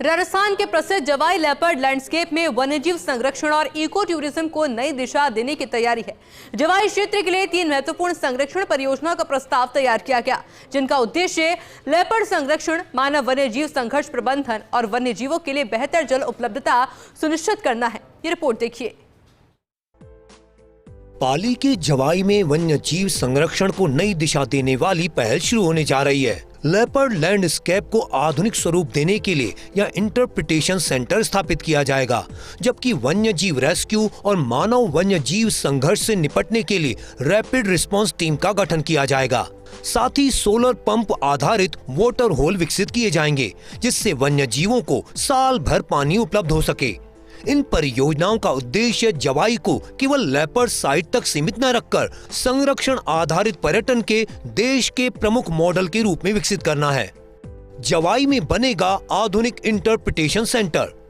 राजस्थान के प्रसिद्ध जवाई leopard landscape में वन्यजीव संरक्षण और इको टूरिज्म को नई दिशा देने की तैयारी है। जवाई क्षेत्र के लिए 3 महत्वपूर्ण संरक्षण परियोजनाओं का प्रस्ताव तैयार किया गया, जिनका उद्देश्य लेपर्ड संरक्षण, मानव वन्यजीव संघर्ष प्रबंधन और वन्यजीवों के लिए बेहतर जल उपलब्धता सुनिश्चित करना है। ये रिपोर्ट देखिए। पाली के जवाई में वन्यजीव संरक्षण को नई दिशा देने वाली पहल शुरू होने जा रही है। लेपर्ड लैंडस्केप को आधुनिक स्वरूप देने के लिए यह इंटरप्रिटेशन सेंटर स्थापित किया जाएगा, जबकि वन्यजीव रेस्क्यू और मानव वन्यजीव संघर्ष से निपटने के लिए रैपिड रिस्पांस टीम का गठन किया जाएगा। साथ ही सोलर पंप आधारित वाटर होल विकसित किए जाएंगे, जिससे वन्यजीवों को साल भर पानी उपलब्ध हो सके। इन परियोजनाओं का उद्देश्य जवाई को केवल लेपर्ड साइट तक सीमित न रखकर संरक्षण आधारित पर्यटन के देश के प्रमुख मॉडल के रूप में विकसित करना है। जवाई में बनेगा आधुनिक इंटरप्रिटेशन सेंटर।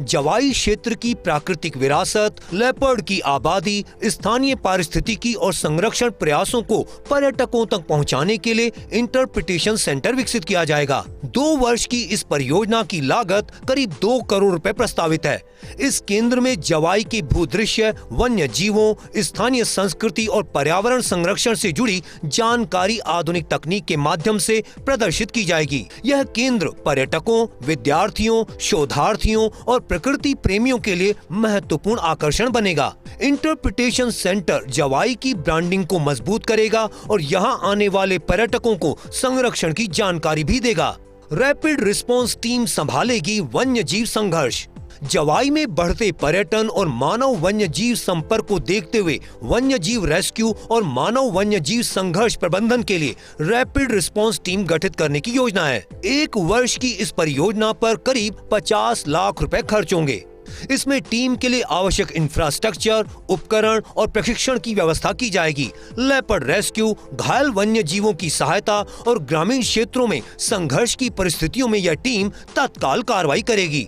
जवाई क्षेत्र की प्राकृतिक विरासत, लेपर्ड की आबादी, स्थानीय पारिस्थितिकी और संरक्षण प्रयासों को पर्यटकों तक पहुंचाने के लिए इंटरप्रिटेशन सेंटर विकसित किया जाएगा। 2 वर्ष की इस परियोजना की लागत करीब 2 करोड़ रुपए प्रस्तावित है। इस केंद्र में जवाई के भूदृश्य, वन्य जीवों, स्थानीय संस्कृति और पर्यावरण संरक्षण से जुड़ी जानकारी आधुनिक तकनीक के माध्यम से प्रदर्शित की जाएगी। यह केंद्र पर्यटकों, विद्यार्थियों, शोधार्थियों और प्रकृति प्रेमियों के लिए महत्वपूर्ण आकर्षण बनेगा। इंटरप्रिटेशन सेंटर जवाई की ब्रांडिंग को मजबूत करेगा और यहां आने वाले पर्यटकों को संरक्षण की जानकारी भी देगा। रैपिड रिस्पांस टीम संभालेगी वन्यजीव संघर्ष। जवाई में बढ़ते पर्यटन और मानव वन्यजीव संपर्क को देखते हुए वन्यजीव रेस्क्यू और मानव वन्यजीव संघर्ष प्रबंधन के लिए रैपिड रिस्पांस टीम गठित करने की योजना है। 1 वर्ष की इस परियोजना पर करीब 50 लाख रुपए खर्च होंगे। इसमें टीम के लिए आवश्यक इंफ्रास्ट्रक्चर, उपकरण और प्रशिक्षण की व्यवस्था की जाएगी। लेपर्ड रेस्क्यू, घायल वन्य जीवों की सहायता और ग्रामीण क्षेत्रों में संघर्ष की परिस्थितियों में यह टीम तत्काल कार्रवाई करेगी।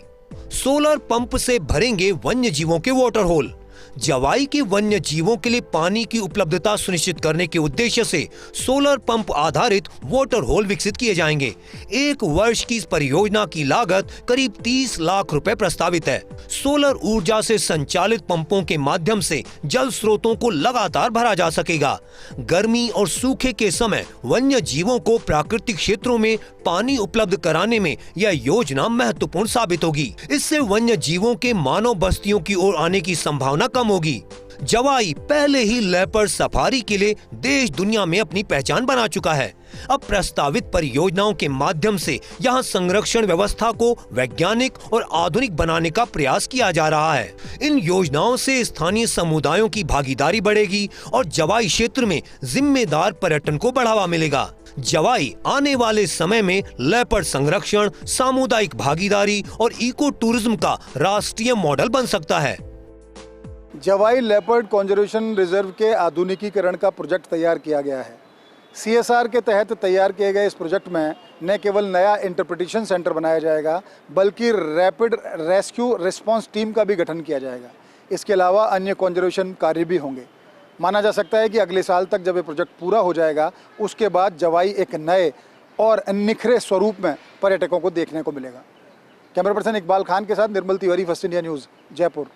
सोलर पंप से भरेंगे वन्य जीवों के वाटर होल। जवाई के वन्य जीवों के लिए पानी की उपलब्धता सुनिश्चित करने के उद्देश्य से सोलर पंप आधारित वाटर होल विकसित किए जाएंगे। 1 वर्ष की इस परियोजना की लागत करीब 30 लाख रुपए प्रस्तावित है। सोलर ऊर्जा से संचालित पंपों के माध्यम से जल स्रोतों को लगातार भरा जा सकेगा। गर्मी और सूखे के समय वन्य जीवों को प्राकृतिक क्षेत्रों में पानी उपलब्ध कराने में यह योजना महत्वपूर्ण साबित होगी। इससे वन्य जीवों के मानव बस्तियों की ओर आने की संभावना कम होगी। जवाई पहले ही लेपर्ड सफारी के लिए देश दुनिया में अपनी पहचान बना चुका है। अब प्रस्तावित परियोजनाओं के माध्यम से यहां संरक्षण व्यवस्था को वैज्ञानिक और आधुनिक बनाने का प्रयास किया जा रहा है। इन योजनाओं से स्थानीय समुदायों की भागीदारी बढ़ेगी और जवाई क्षेत्र में जिम्मेदार पर्यटन को बढ़ावा मिलेगा। जवाई आने वाले समय में लेपर्ड संरक्षण, सामुदायिक भागीदारी और इको टूरिज्म का राष्ट्रीय मॉडल बन सकता है। जवाई लेपर्ड कंजर्वेशन रिजर्व के आधुनिकीकरण का प्रोजेक्ट तैयार किया गया है। CSR के तहत तैयार किए गए इस प्रोजेक्ट में न केवल नया इंटरप्रिटेशन सेंटर बनाया जाएगा, बल्कि रैपिड रेस्क्यू रिस्पांस टीम का भी गठन किया जाएगा। इसके अलावा अन्य कंजर्वेशन कार्य भी होंगे। माना जा सकता है कि अगले साल तक जब ये प्रोजेक्ट पूरा हो जाएगा, उसके बाद जवाई एक नए और निखरे स्वरूप में पर्यटकों को देखने को मिलेगा। कैमरा पर्सन इकबाल खान के साथ Nirmal Tiwari, first India news, Jaipur.